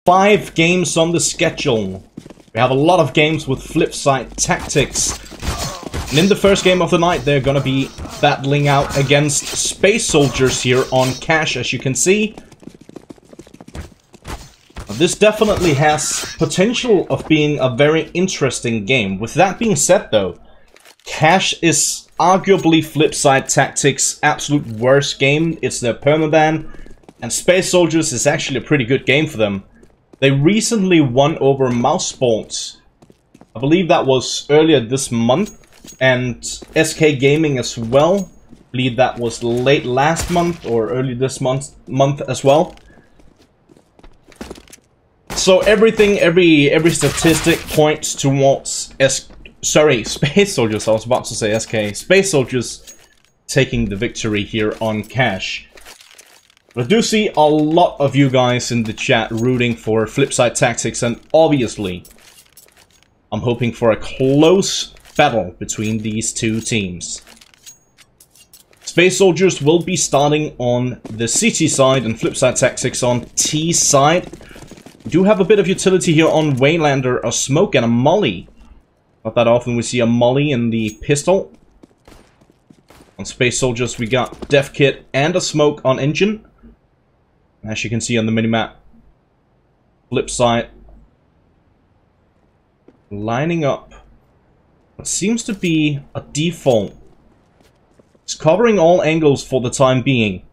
5 games on the schedule. We have a lot of games with FlipSide Tactics. And in the first game of the night, they're gonna be battling out against Space Soldiers here on Cash, as you can see. This definitely has potential of being a very interesting game. With that being said though, Cash is arguably FlipSide Tactics' absolute worst game. It's their permaban, and Space Soldiers is actually a pretty good game for them. They recently won over Mouse Sports. I believe that was earlier this month, and SK Gaming as well. I believe that was late last month or early this month as well. So everything, every statistic points towards Space Soldiers. I was about to say SK. Space Soldiers taking the victory here on Cash. But I do see a lot of you guys in the chat rooting for FlipSide Tactics, and obviously I'm hoping for a close battle between these two teams. Space Soldiers will be starting on the CT side and FlipSide Tactics on T side. We do have a bit of utility here on Waylander, a smoke and a molly. Not that often we see a molly in the pistol. On Space Soldiers we got Dev Kit and a smoke on Engine. As you can see on the minimap, FlipSide lining up what seems to be a default. It's covering all angles for the time being.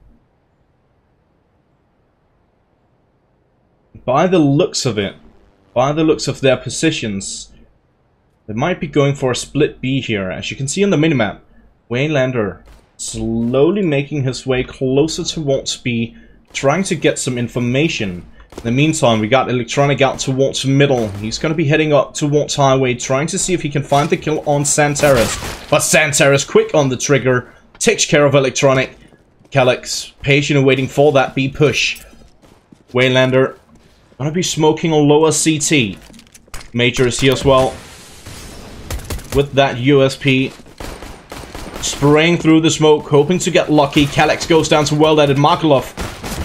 By the looks of it, by the looks of their positions, they might be going for a split B here. As you can see on the minimap, Waylander slowly making his way closer towards B, trying to get some information. In the meantime, we got Electronic out towards middle. He's going to be heading up towards Highway, trying to see if he can find the kill on Santeras. But Santeras, quick on the trigger, takes care of Electronic. Calyx, patient and waiting for that B push. Waylander going to be smoking on lower CT. Major is here as well with that USP. Spraying through the smoke, hoping to get lucky. Calyx goes down to well-edited Markelov.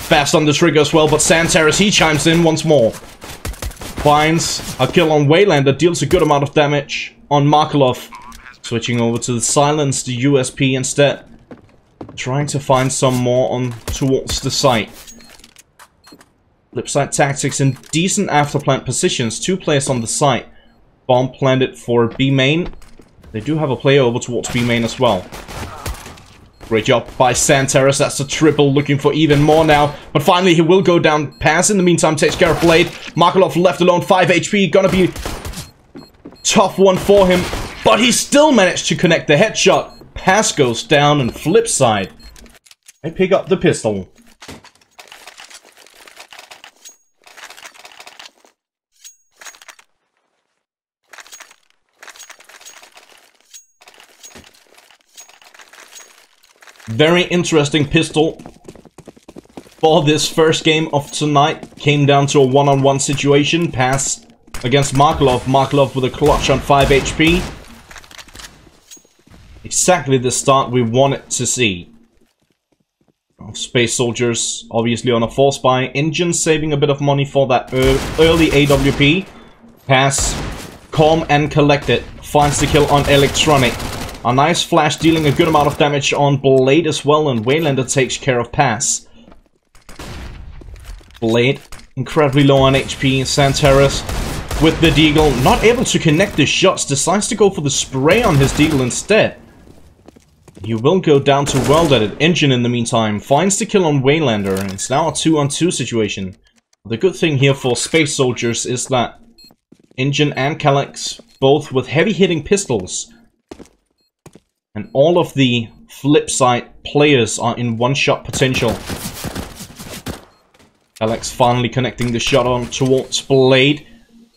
Fast on the trigger as well, but Santeras, he chimes in once more. Finds a kill on Waylander, deals a good amount of damage on Markelov. Switching over to the silence, the USP instead. Trying to find some more on towards the site. FlipSide Tactics in decent afterplant positions. 2 players on the site. Bomb planted for B main. They do have a player over towards B main as well. Great job by Santeras. That's a triple, looking for even more now. But finally he will go down. Pass in the meantime takes care of Blade. Markelov left alone, 5 HP. Gonna be tough one for him. But he still managed to connect the headshot. Pass goes down, and FlipSide, they pick up the pistol. Very interesting pistol for this first game of tonight. Came down to a one-on-one situation. Pass against Markelov. Markelov with a clutch on 5 HP. Exactly the start we wanted to see. Space Soldiers obviously on a force buy. Engine saving a bit of money for that early AWP. Pass, calm and collected. Finds the kill on Electronic. A nice flash dealing a good amount of damage on Blade as well, and Waylander takes care of Pass. Blade incredibly low on HP. Santeras with the Deagle, not able to connect the shots, decides to go for the spray on his Deagle instead. He will go down to well-edited. Engine in the meantime finds the kill on Waylander, and it's now a 2-on-2 situation. The good thing here for Space Soldiers is that Engine and Calyx, both with heavy hitting pistols, and all of the FlipSide players are in one-shot potential. Calyx finally connecting the shot on towards Blade.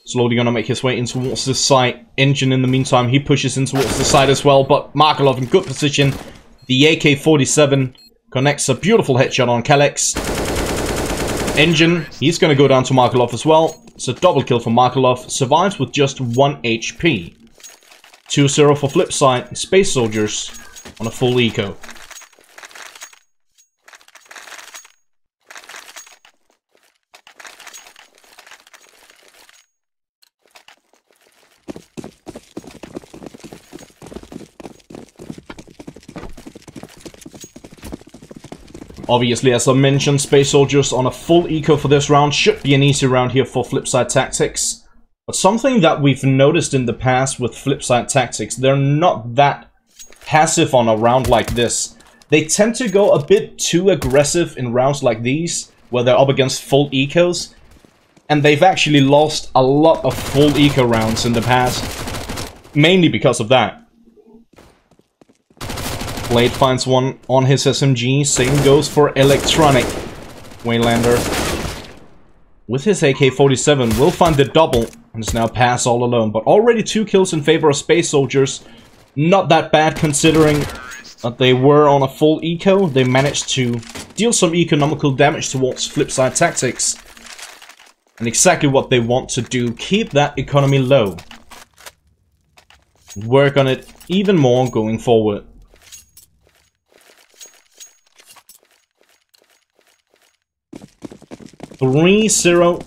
Slowly gonna make his way in towards the site. Engine in the meantime, he pushes in towards the site as well, but Markelov in good position. The AK-47 connects a beautiful headshot on Calyx. Engine, he's gonna go down to Markelov as well. It's a double kill for Markelov. Survives with just 1 HP. 2-0 for FlipSide. Space Soldiers on a full eco. Obviously, as I mentioned, Space Soldiers on a full eco for this round. Should be an easy round here for FlipSide Tactics. But something that we've noticed in the past with FlipSide Tactics, they're not that passive on a round like this. They tend to go a bit too aggressive in rounds like these, where they're up against full ecos. And they've actually lost a lot of full eco rounds in the past, mainly because of that. Blade finds one on his SMG, same goes for Electronic. Waylander, with his AK-47, will find the double, and is now pass all alone. But already 2 kills in favor of Space Soldiers. Not that bad considering that they were on a full eco. They managed to deal some economical damage towards FlipSide Tactics. And exactly what they want to do, keep that economy low. Work on it even more going forward. $3-0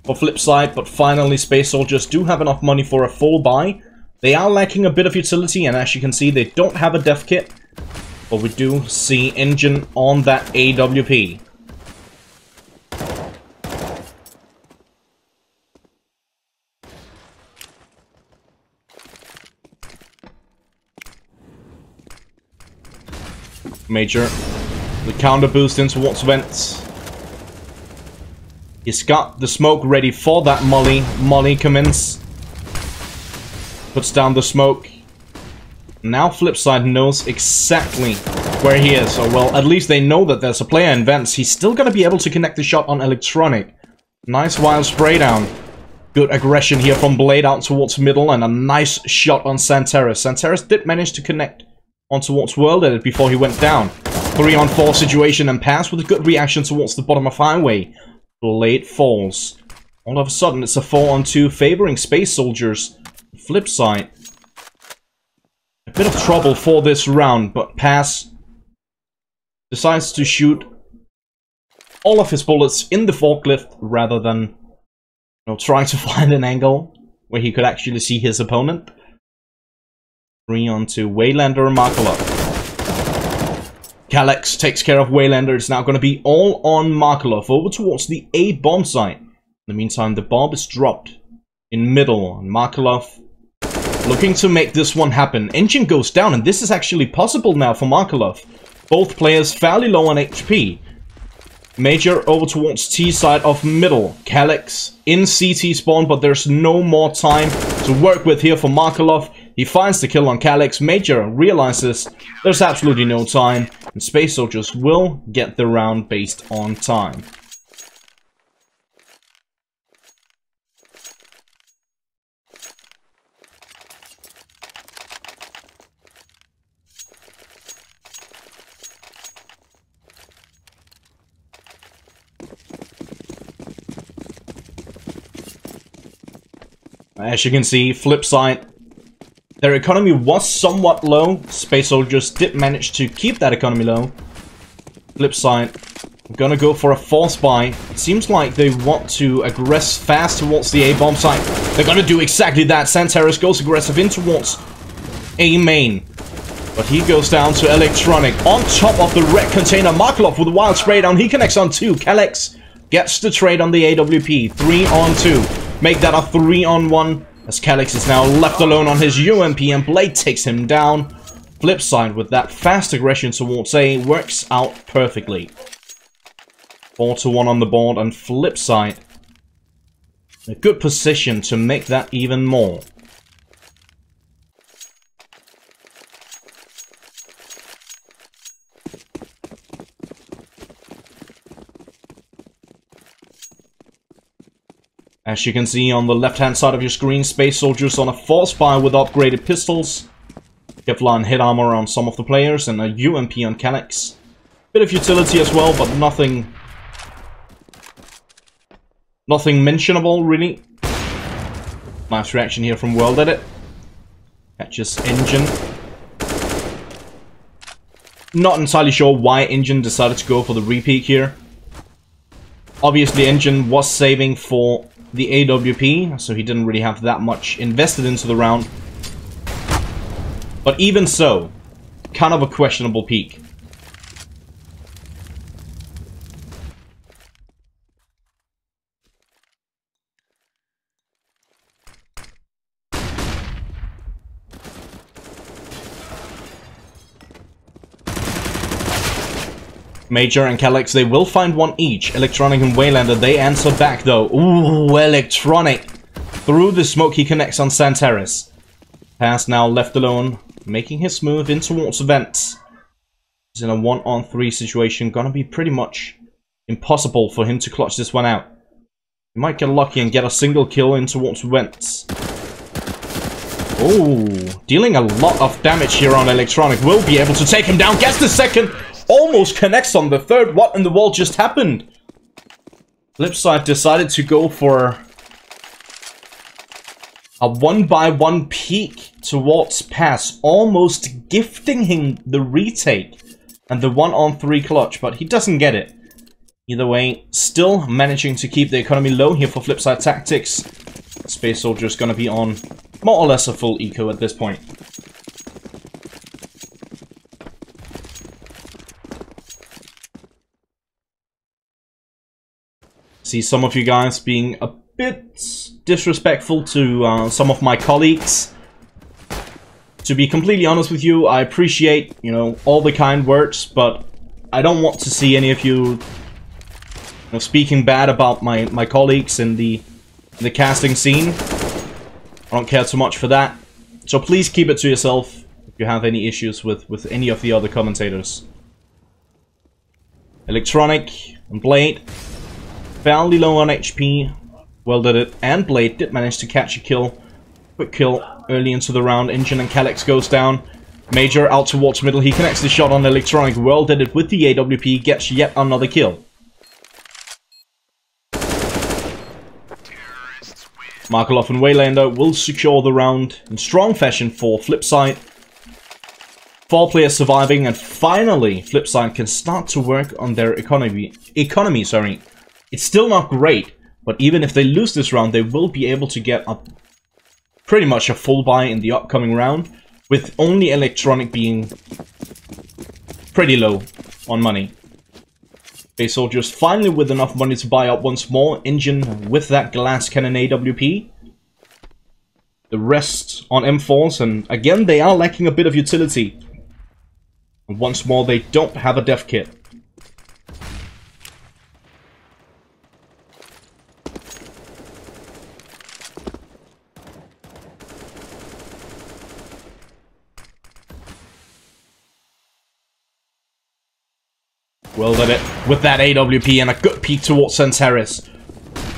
for FlipSide, but finally Space Soldiers do have enough money for a full buy. They are lacking a bit of utility, and as you can see, they don't have a dev kit. But we do see Engine on that AWP. Major, the counter boost in towards vents. He's got the smoke ready for that molly. Molly commence. Puts down the smoke. Now FlipSide knows exactly where he is. So, well, at least they know that there's a player in vents. He's still gonna be able to connect the shot on Electronic. Nice wild spray down. Good aggression here from Blade out towards middle, and a nice shot on Santeris. Santeris did manage to connect on towards World Edit before he went down. 3-on-4 situation and pass with a good reaction towards the bottom of highway. Blade falls. All of a sudden, it's a 4-on-2 favoring Space Soldiers. FlipSide. A bit of trouble for this round, but Pass decides to shoot all of his bullets in the forklift rather than, trying to find an angle where he could actually see his opponent. 3-on-2 Waylander Markelov. Calyx takes care of Waylander. It's now going to be all on Markelov over towards the A bomb site. In the meantime, the bomb is dropped in middle. And Markelov looking to make this one happen. Engine goes down, and this is actually possible now for Markelov. Both players fairly low on HP. Major over towards T side of middle. Calyx in CT spawn, but there's no more time to work with here for Markelov. He finds the kill on Calyx. Major realizes there's absolutely no time, and Space Soldiers will get the round based on time. As you can see, FlipSide, their economy was somewhat low. Space Soldiers did manage to keep that economy low. FlipSide, gonna go for a force buy. It seems like they want to aggress fast towards the A-bomb site. They're gonna do exactly that. Santeris goes aggressive in towards A main. But he goes down to Electronic. On top of the wreck container, Markelov with a wild spray down. He connects on 2. Calyx gets the trade on the AWP. 3-on-2. Make that a 3-on-1. As Calyx is now left alone on his UMP, and Blade takes him down. FlipSide with that fast aggression towards A works out perfectly. 4-1 on the board, and FlipSide a good position to make that even more. As you can see on the left-hand side of your screen, Space Soldiers on a force buy with upgraded pistols. Kevlar and hit armor on some of the players, and a UMP on Calyx. Bit of utility as well, but nothing mentionable, really. Nice reaction here from World Edit. Catches Engine. Not entirely sure why Engine decided to go for the repeat here. Obviously, Engine was saving for the AWP, so he didn't really have that much invested into the round. But even so, kind of a questionable peak. Major and Calyx, they will find one each. Electronic and Waylander, they answer back though. Ooh, Electronic. Through the smoke, he connects on Santaris. Pass now left alone, making his move in towards the vents. He's in a 1-on-3 situation, gonna be pretty much impossible for him to clutch this one out. He might get lucky and get a single kill in towards vents. Oh, dealing a lot of damage here on Electronic. Will be able to take him down. Gets the second. Almost connects on the third. What in the world just happened? FlipSide decided to go for a 1-by-1 peek towards pass, almost gifting him the retake and the 1-on-3 clutch, but he doesn't get it. Either way, still managing to keep the economy low here for FlipSide Tactics. Space Soldier's gonna be on more or less a full eco at this point. See some of you guys being a bit disrespectful to some of my colleagues. To be completely honest with you, I appreciate, you know, all the kind words, but I don't want to see any of you, speaking bad about my colleagues in the casting scene. I don't care too much for that. So please keep it to yourself if you have any issues with any of the other commentators. Electronic and Blade, fairly low on HP. Well did it. And Blade did manage to catch a kill. Quick kill early into the round. Engine and Calyx goes down. Major out towards middle. He connects the shot on Electronic. Well did it with the AWP. Gets yet another kill. Markelov and Waylander will secure the round in strong fashion for FlipSide. 4 players surviving, and finally FlipSide can start to work on their economy. It's still not great, but even if they lose this round, they will be able to get up pretty much a full buy in the upcoming round, with only Electronic being pretty low on money. Space Soldiers finally with enough money to buy up once more. Engine with that glass cannon AWP. The rest on M4s, and again they are lacking a bit of utility. And once more they don't have a dev kit. Well did it with that AWP and a good peek towards Santaris.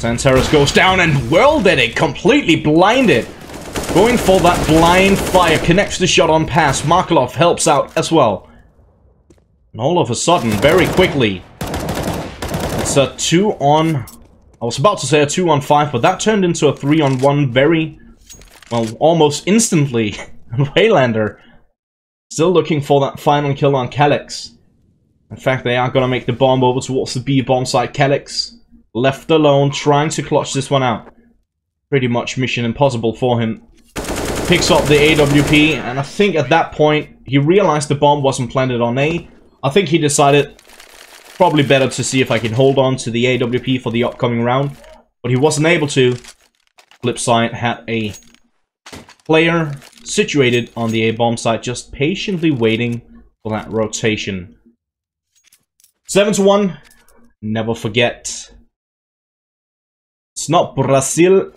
Santaris goes down and well did it, completely blinded. Going for that blind fire, connects the shot on pass. Markelov helps out as well. And all of a sudden, very quickly, it's a 2-on... I was about to say a 2-on-5, but that turned into a 3-on-1 very, well, almost instantly. And Waylander still looking for that final kill on Calyx. In fact, they are going to make the bomb over towards the B bomb site. Calyx left alone, trying to clutch this one out. Pretty much mission impossible for him. Picks up the AWP, and I think at that point, he realized the bomb wasn't planted on A. I think he decided probably better to see if I can hold on to the AWP for the upcoming round. But he wasn't able to. FlipSide had a player situated on the A bomb site, just patiently waiting for that rotation. 7-1. Never forget. It's not Brazil.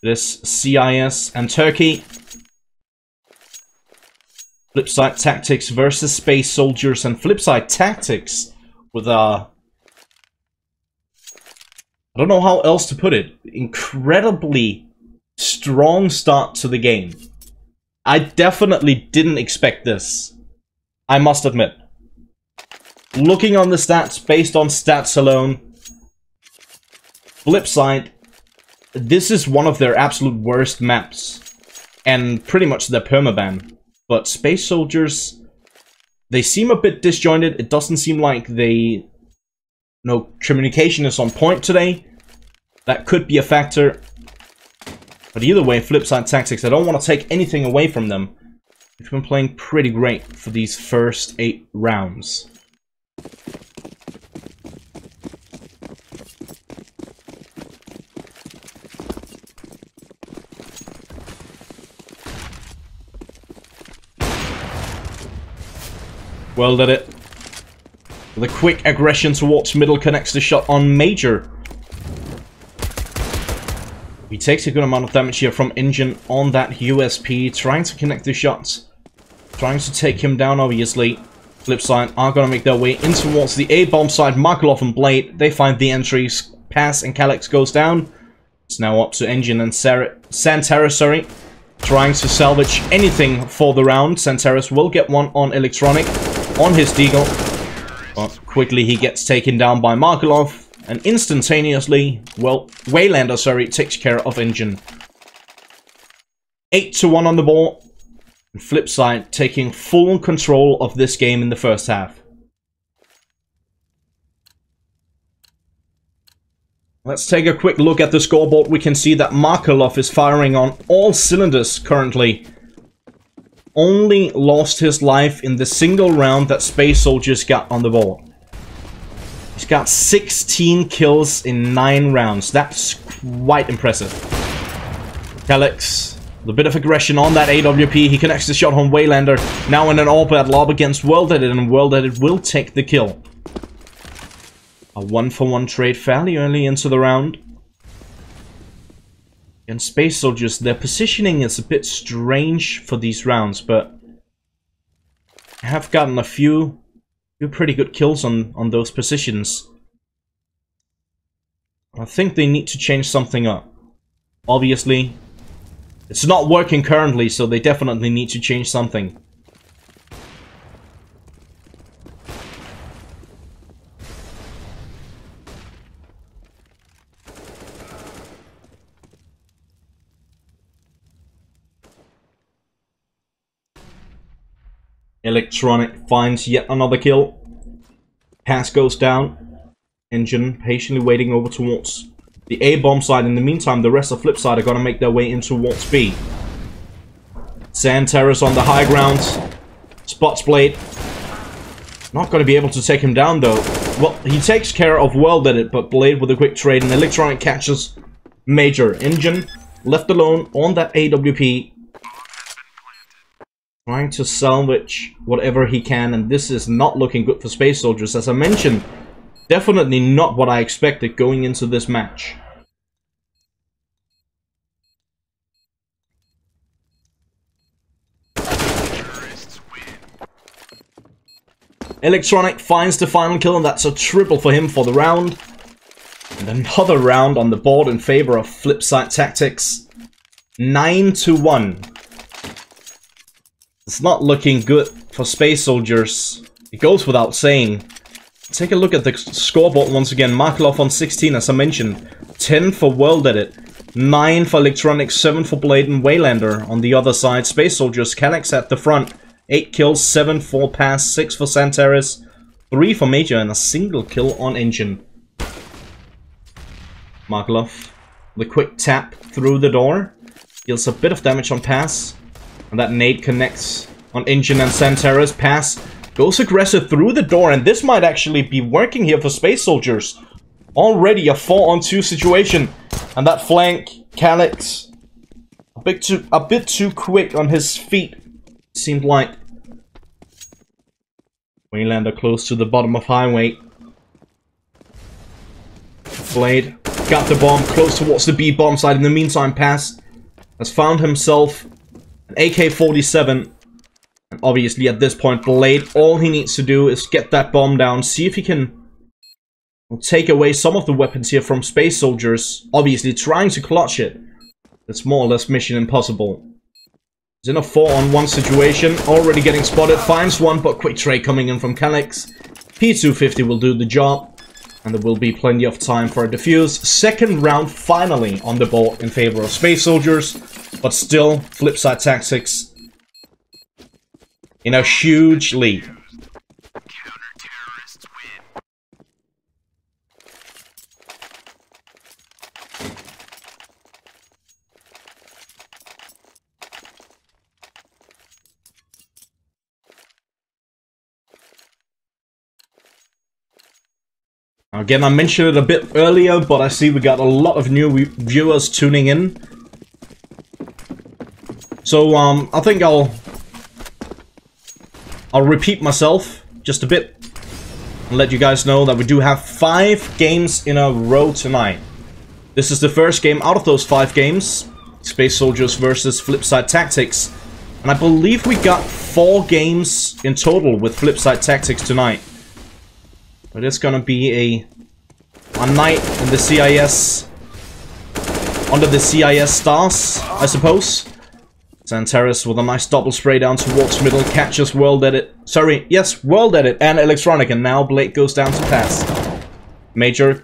It is CIS and Turkey. FlipSide Tactics versus Space Soldiers, and FlipSide Tactics with a... I don't know how else to put it. Incredibly strong start to the game. I definitely didn't expect this. I must admit. Looking on the stats, based on stats alone, FlipSide, this is one of their absolute worst maps. And pretty much their permaban. But Space Soldiers, they seem a bit disjointed. It doesn't seem like they... No, communication is on point today. That could be a factor. But either way, FlipSide Tactics, I don't want to take anything away from them. They've been playing pretty great for these first 8 rounds. Well did it. The quick aggression towards middle connects the shot on Major. He takes a good amount of damage here from Engine on that USP, trying to connect the shots. Trying to take him down, obviously. FlipSide are going to make their way in towards the A-bomb side. Markelov and Blade, they find the entries. Pass and Calyx goes down. It's now up to Engine and Santaris, sorry. Trying to salvage anything for the round. Santaris will get one on Electronic, on his Deagle. But quickly he gets taken down by Markelov. And instantaneously, well, Waylander, sorry, takes care of Engine. 8-1 on the board. And FlipSide taking full control of this game in the first half. Let's take a quick look at the scoreboard. We can see that Markelov is firing on all cylinders currently. Only lost his life in the single round that Space Soldiers got on the board. He's got 16 kills in 9 rounds. That's quite impressive. Calyx, a bit of aggression on that AWP. He connects the shot on Waylander. Now in an all-bad lob against World Edit, and World Edit will take the kill. A 1-for-1 trade fairly early into the round. And Space Soldiers, their positioning is a bit strange for these rounds, but I have gotten a few pretty good kills on those positions. I think they need to change something up. Obviously, it's not working currently, so they definitely need to change something. Electronic finds yet another kill. Pass goes down. Engine patiently waiting over towards the A-bomb side. In the meantime, the rest of FlipSide are going to make their way in towards B. Santaris on the high ground. Spots Blade. Not going to be able to take him down, though. Well, he takes care of World Edit, but Blade with a quick trade, and Electronic catches Major. Engine left alone on that AWP. Trying to salvage whatever he can, and this is not looking good for Space Soldiers. As I mentioned, definitely not what I expected going into this match. Electronic finds the final kill, and that's a triple for him for the round. And another round on the board in favor of FlipSide Tactics. 9-1. It's not looking good for Space Soldiers. It goes without saying. Take a look at the scoreboard once again. Markelov on 16, as I mentioned. 10 for World Edit. 9 for Electronic, 7 for Blade and Waylander. On the other side, Space Soldiers, Calyx at the front. 8 kills, 7 for Pass, 6 for Santaris, 3 for Major, and a single kill on Engine. Markelov, the quick tap through the door. Deals a bit of damage on Pass. And that nade connects on Engine and Santaris. Pass goes aggressive through the door, and this might actually be working here for Space Soldiers. Already a 4-on-2 situation, and that flank, Calyx, a bit too quick on his feet, seemed like. Waylander close to the bottom of highway. Blade got the bomb close towards the B bomb side. In the meantime, Pass has found himself an AK-47. And obviously at this point, Blade, all he needs to do is get that bomb down, see if he can take away some of the weapons here from Space Soldiers. Obviously trying to clutch it. It's more or less mission impossible. He's in a 4-on-1 situation, already getting spotted, finds one, but quick trade coming in from Calyx. P250 will do the job, and there will be plenty of time for a defuse. Second round finally on the board in favor of Space Soldiers, but still FlipSide Tactics in a huge lead. Again, I mentioned it a bit earlier, but I see we got a lot of new viewers tuning in. So, I think I'll repeat myself just a bit. and let you guys know that we do have 5 games in a row tonight. This is the first game out of those 5 games. Space Soldiers versus FlipSide Tactics. And I believe we got 4 games in total with FlipSide Tactics tonight. But it's gonna be a night in the CIS, under the CIS stars, I suppose. Santaris with a nice double spray down towards middle, catches World Edit. Sorry, yes, World Edit and Electronic, and now Blade goes down to pass. Major,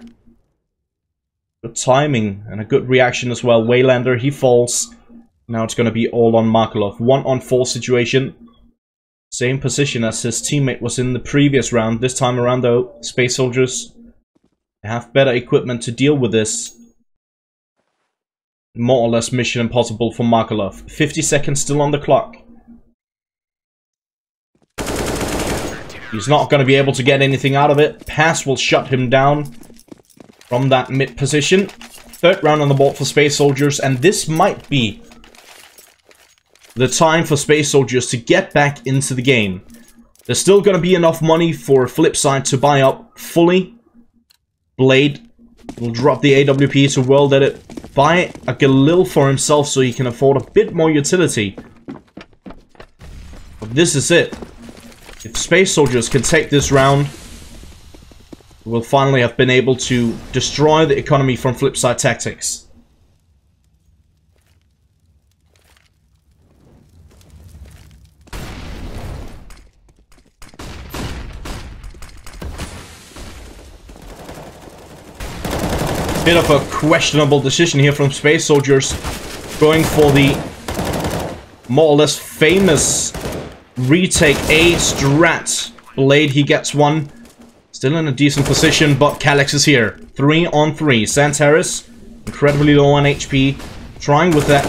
good timing and a good reaction as well. Waylander, he falls. Now it's gonna be all on Markelov. 1-on-4 situation. Same position as his teammate was in the previous round. This time around though, Space Soldiers have better equipment to deal with this. More or less mission impossible for Markelov. 50 seconds still on the clock. He's not going to be able to get anything out of it. Pass will shut him down from that mid position. 3rd round on the board for Space Soldiers, and this might be the time for Space Soldiers to get back into the game. There's still going to be enough money for FlipSide to buy up fully. Blade will drop the AWP to World Edit. Buy a Galil for himself so he can afford a bit more utility. But this is it. If Space Soldiers can take this round, we'll finally have been able to destroy the economy from FlipSide Tactics. Bit of a questionable decision here from Space Soldiers, going for the more or less famous retake A strat. Blade, he gets one. Still in a decent position, but Calyx is here. 3-on-3. Santaris, incredibly low on HP, trying with that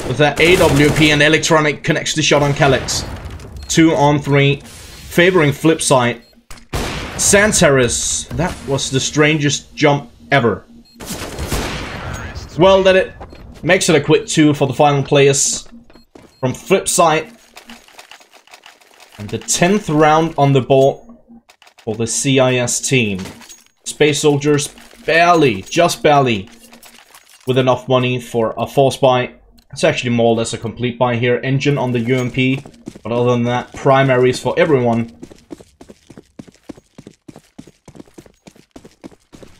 AWP, and Electronic connects the shot on Calyx. 2-on-3, favoring FlipSide. Santaris, that was the strangest jump ever. Well, that it makes it a quick 2 for the final players from FlipSide. And the 10th round on the board for the CIS team. Space Soldiers barely, just barely, with enough money for a force buy. It's actually more or less a complete buy here. Engine on the UMP, but other than that, primaries for everyone.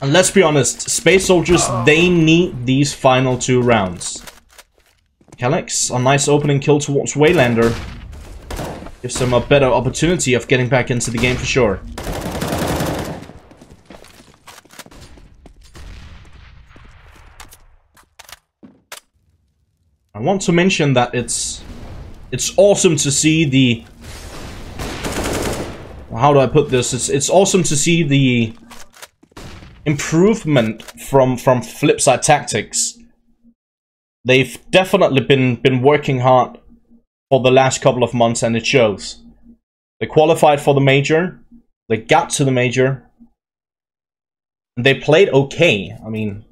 And let's be honest, Space Soldiers, they need these final 2 rounds. Calyx, a nice opening kill towards Waylander. Gives them a better opportunity of getting back into the game for sure. I want to mention that it's awesome to see the... How do I put this? It's awesome to see the improvement from FlipSide Tactics. They've definitely been working hard for the last couple of months, and it shows. They qualified for the major, they got to the major, and they played okay. I mean,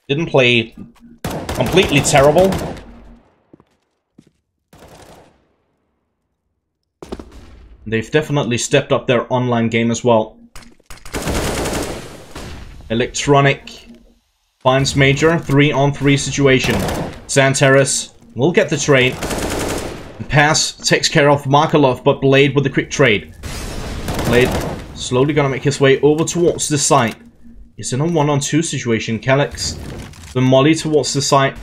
didn't play completely terrible. They've definitely stepped up their online game as well. Electronic finds Major, 3-on-3 situation. Santaris will get the trade. Pass takes care of Markelov, but Blade with the quick trade. Blade slowly gonna make his way over towards the site. He's in a 1-on-2 situation. Calyx, the molly towards the site,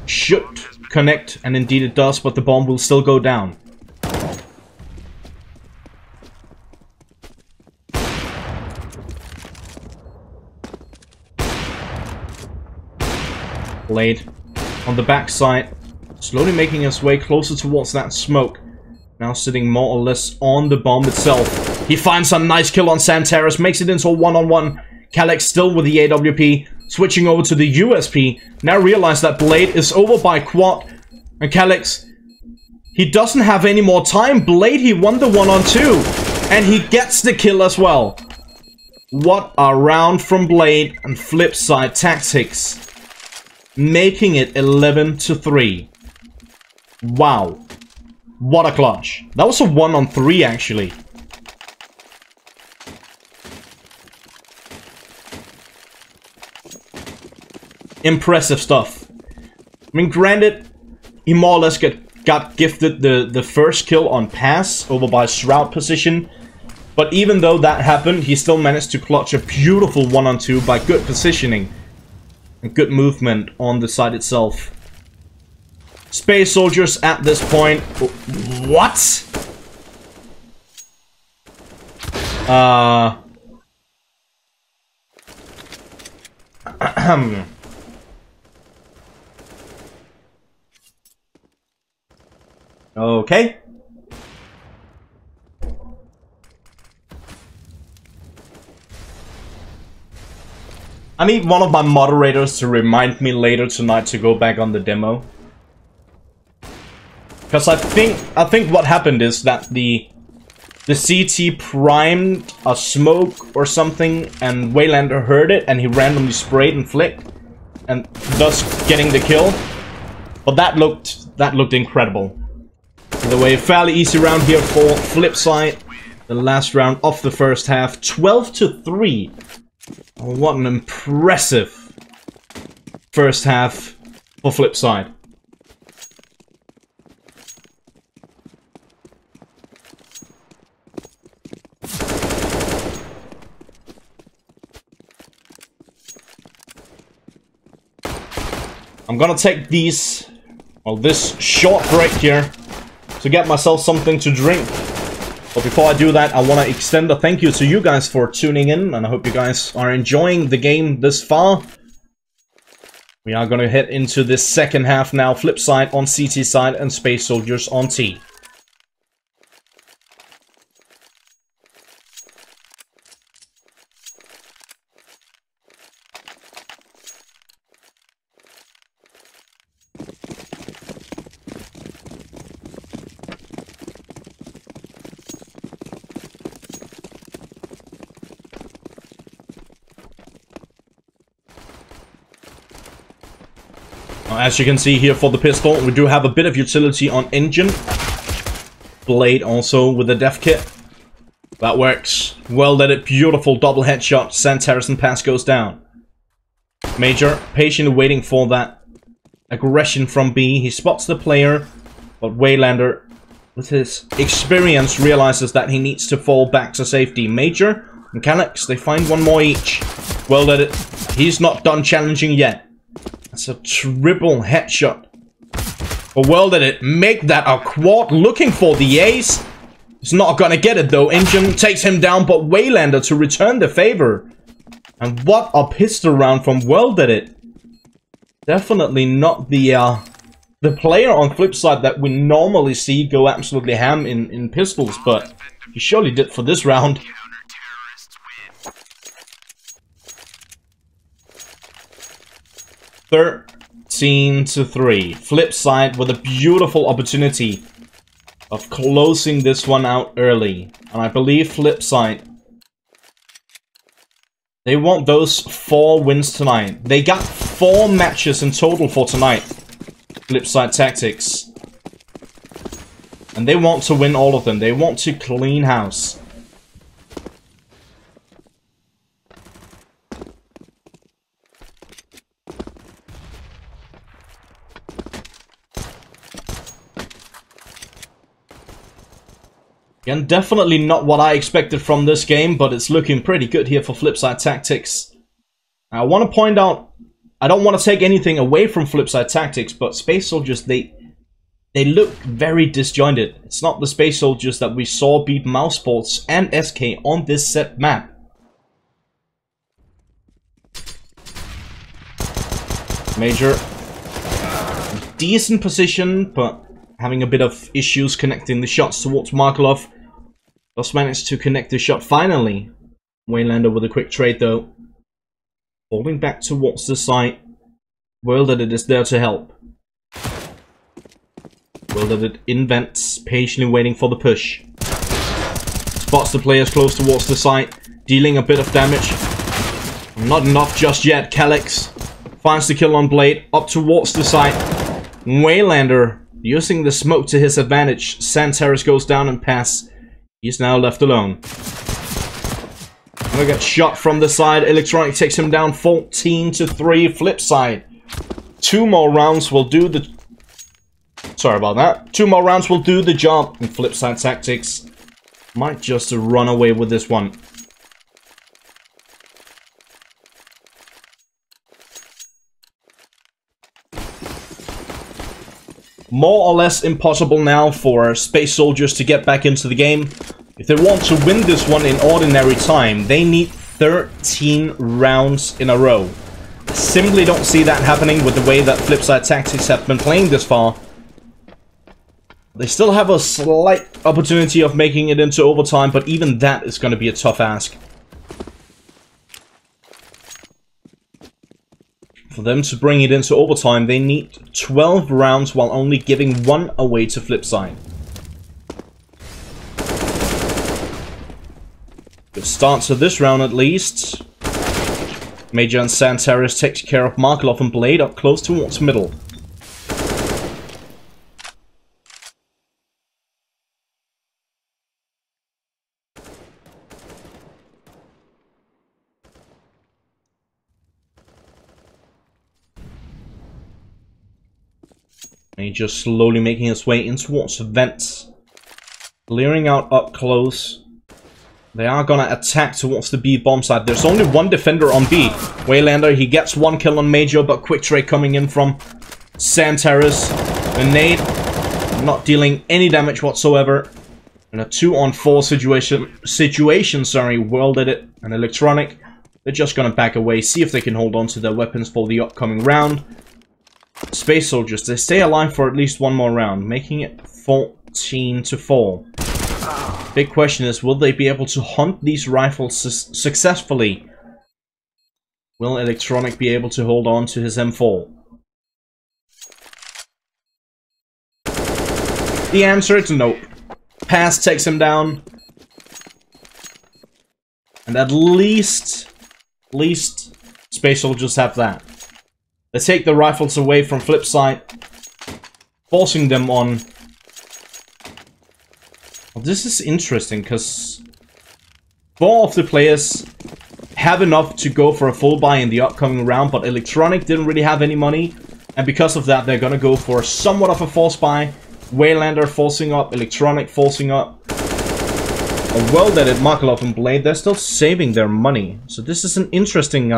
should connect, and indeed it does, but the bomb will still go down. Blade on the backside, slowly making his way closer towards that smoke. Now sitting more or less on the bomb itself. He finds a nice kill on Santaris, makes it into a 1-on-1. Calyx still with the AWP, switching over to the USP. Now realize that Blade is over by quad, and Calyx, he doesn't have any more time. Blade, he won the 1-on-2, and he gets the kill as well. What a round from Blade and FlipSide Tactics, making it 11-3. Wow. What a clutch. That was a 1-on-3 actually. Impressive stuff. I mean, granted, he more or less got gifted the first kill on pass over by Shroud position. But even though that happened, he still managed to clutch a beautiful 1-on-2 by good positioning and good movement on the side itself. Space Soldiers at this point... What? Okay. I need one of my moderators to remind me later tonight to go back on the demo. Because I think what happened is that the CT primed a smoke or something, and Waylander heard it, and he randomly sprayed and flicked, and thus getting the kill. But that looked incredible. Either way, fairly easy round here for FlipSide. The last round of the first half, 12-3. Oh, what an impressive first half for FlipSide. I'm gonna take this short break here to get myself something to drink. But before I do that, I want to extend a thank you to you guys for tuning in, and I hope you guys are enjoying the game this far. We are gonna head into this second half now. FlipSide on CT side and Space Soldiers on T. As you can see here for the pistol, we do have a bit of utility on engine. Blade also with the death kit. That works. Well did it. Beautiful double headshot. Santaris and pass goes down. Major, patiently waiting for that aggression from B. He spots the player, but Waylander, with his experience, realizes that he needs to fall back to safety. Major and Calyx, they find one more each. Well did it. He's not done challenging yet. That's a triple headshot. But well did it. Make that a quad. Looking for the ace. He's not gonna get it though. Engine takes him down, but Waylander to return the favor. And what a pistol round from Well did it. Definitely not the player on FlipSide that we normally see go absolutely ham in pistols, but he surely did for this round. Third 13-3. FlipSide with a beautiful opportunity of closing this one out early. And I believe FlipSide, they want those 4 wins tonight. They got 4 matches in total for tonight. FlipSide Tactics. And they want to win all of them. They want to clean house. Again, definitely not what I expected from this game, but it's looking pretty good here for FlipSide Tactics. I want to point out, I don't want to take anything away from FlipSide Tactics, but Space Soldiers, they look very disjointed. It's not the Space Soldiers that we saw beat Mousesports and SK on this set map. Major, decent position, but having a bit of issues connecting the shots towards Markelov. Just managed to connect the shot finally. Waylander with a quick trade though. Falling back towards the side. Well that it is there to help. Well that it invents, patiently waiting for the push. Spots the players close towards the side, dealing a bit of damage. Not enough just yet. Calyx finds the kill on Blade, up towards the side. Waylander using the smoke to his advantage. Santaris goes down and pass. He's now left alone. Gonna get shot from the side. Electronic takes him down 14-3. FlipSide 2 more rounds will do the... Sorry about that. 2 more rounds will do the job. And FlipSide Tactics might just run away with this one. More or less impossible now for Space Soldiers to get back into the game. If they want to win this one in ordinary time, they need 13 rounds in a row. I simply don't see that happening with the way that FlipSide Tactics have been playing this far. They still have a slight opportunity of making it into overtime, but even that is going to be a tough ask. For them to bring it into overtime, they need 12 rounds while only giving 1 away to FlipSide. Good start to this round at least. Major and Santaris takes care of Markelov and Blade up close towards middle. Major slowly making his way in towards vents. Clearing out up close. They are gonna attack towards the B bomb side. There's only 1 defender on B. Waylander, he gets 1 kill on Major, but quick trade coming in from Santaris. A nade, not dealing any damage whatsoever. In a 2-on-4 situation, World Edit and Electronic. They're just gonna back away, see if they can hold on to their weapons for the upcoming round. Space Soldiers, they stay alive for at least 1 more round, making it 14-4. Big question is, will they be able to hunt these rifles successfully? Will Electronic be able to hold on to his M4? The answer is nope. Pass takes him down. And at least Space Soldiers have that. They take the rifles away from FlipSide, forcing them on. Well, this is interesting, because 4 of the players have enough to go for a full buy in the upcoming round, but Electronic didn't really have any money, and because of that, they're gonna go for somewhat of a force buy. Waylander forcing up, Electronic forcing up. A World Edit, Markelov and Blade, they're still saving their money, so this is an interesting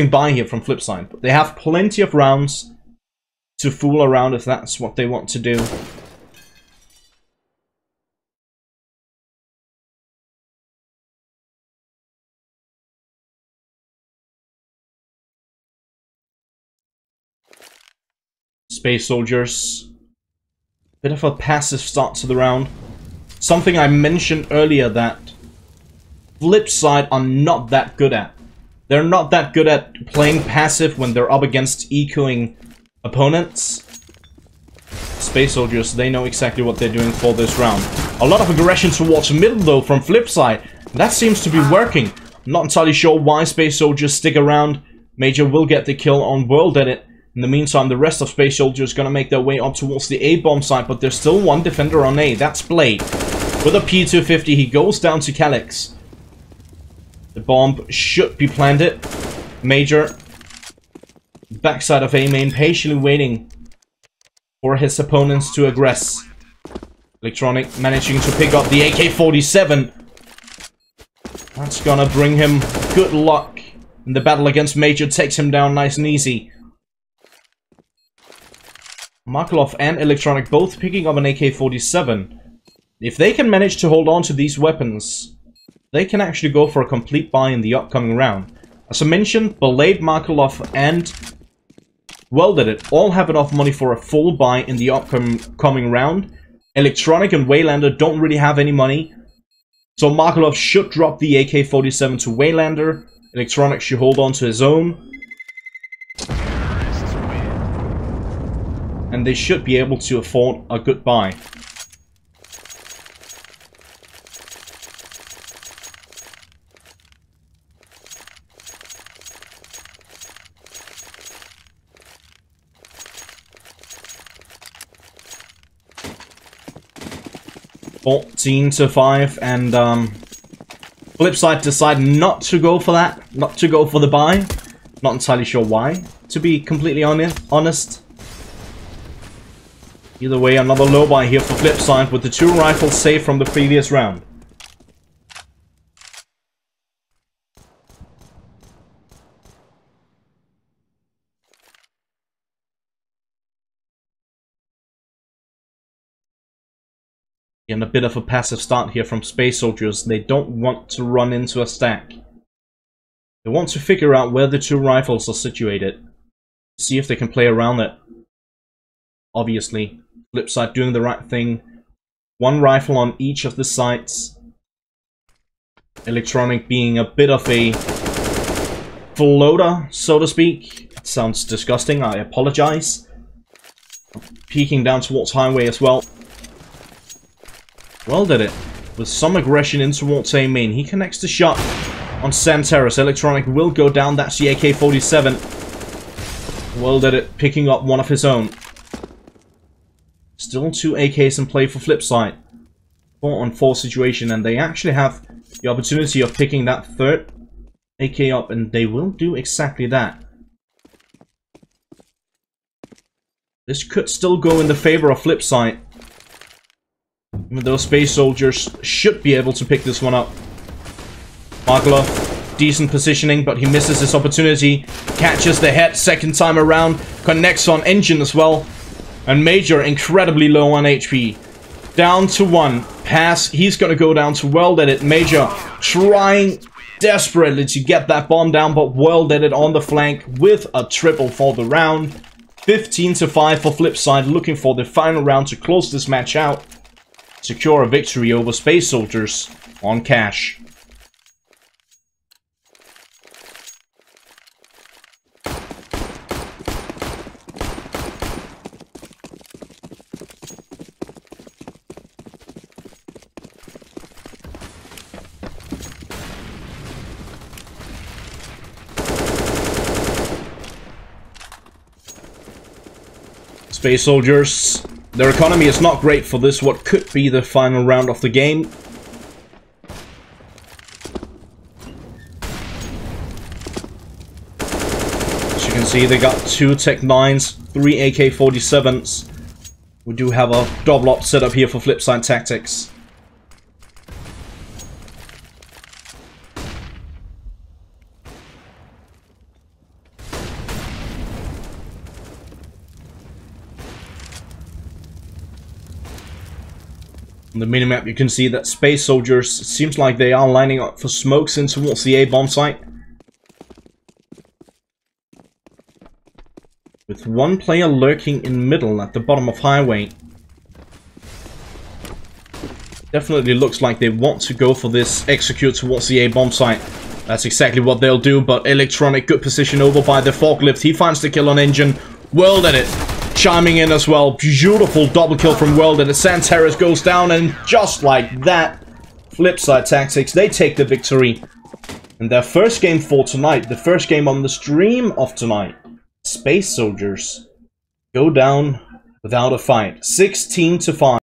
buy here from FlipSide. But they have plenty of rounds to fool around if that's what they want to do. Space Soldiers. Bit of a passive start to the round. Something I mentioned earlier that FlipSide are not that good at. They're not that good at playing passive when they're up against ecoing opponents. Space Soldiers, they know exactly what they're doing for this round. A lot of aggression towards middle though from FlipSide. That seems to be working. I'm not entirely sure why Space Soldiers stick around. Major will get the kill on World Edit. In the meantime, the rest of Space Soldiers gonna make their way up towards the A-bomb side, but there's still 1 defender on A. That's Blade. With a P250, he goes down to Calyx. The bomb should be planted. Major, backside of A main, patiently waiting for his opponents to aggress. Electronic managing to pick up the AK-47. That's gonna bring him good luck. In the battle against Major, takes him down nice and easy. Markelov and Electronic both picking up an AK-47. If they can manage to hold on to these weapons, they can actually go for a complete buy in the upcoming round. As I mentioned, Blade, Markelov, and World Edit all have enough money for a full buy in the upcoming round. Electronic and Waylander don't really have any money, so Markelov should drop the AK-47 to Waylander. Electronic should hold on to his own. And they should be able to afford a good buy. (14-5), and FlipSide decide not to go for that, not to go for the buy. Not entirely sure why, to be completely honest. Either way, another low buy here for FlipSide with the 2 rifles saved from the previous round. And a bit of a passive start here from Space Soldiers. They don't want to run into a stack. They want to figure out where the 2 rifles are situated. See if they can play around it. Obviously, FlipSide doing the right thing. 1 rifle on each of the sides. Electronic being a bit of a floater, so to speak. It sounds disgusting, I apologize. Peeking down towards highway as well. Well did it. With some aggression in towards A main. He connects the shot on Santeros. Electronic will go down. That's the AK-47. Well did it. Picking up one of his own. Still 2 AKs in play for FlipSide. 4-on-4 situation. And they actually have the opportunity of picking that 3rd AK up. And they will do exactly that. This could still go in the favor of FlipSide. Even though Space Soldiers should be able to pick this one up. Markloff, decent positioning, but he misses his opportunity. Catches the head 2nd time around. Connects on engine as well. And Major incredibly low on HP. Down to 1. Pass. He's going to go down to well did it. Major trying desperately to get that bomb down, but well did it on the flank with a triple for the round. 15-5 for FlipSide, looking for the final round to close this match out. Secure a victory over Space Soldiers on cash. Space Soldiers, their economy is not great for this, what could be the final round of the game. As you can see, they got 2 Tech 9s, 3 AK-47s. We do have a double op set up here for FlipSide Tactics. On the minimap, you can see that Space Soldiers, seems like they are lining up for smokes in towards the A bomb site. With 1 player lurking in middle at the bottom of highway. Definitely looks like they want to go for this execute towards the A bomb site. That's exactly what they'll do, but Electronic, good position over by the forklift. He finds the kill on engine. Well did it. Chiming in as well. Beautiful double kill from Welded. Santeros goes down, and just like that, FlipSide Tactics, they take the victory. And their first game for tonight, the first game on the stream of tonight, Space Soldiers go down without a fight. 16-5.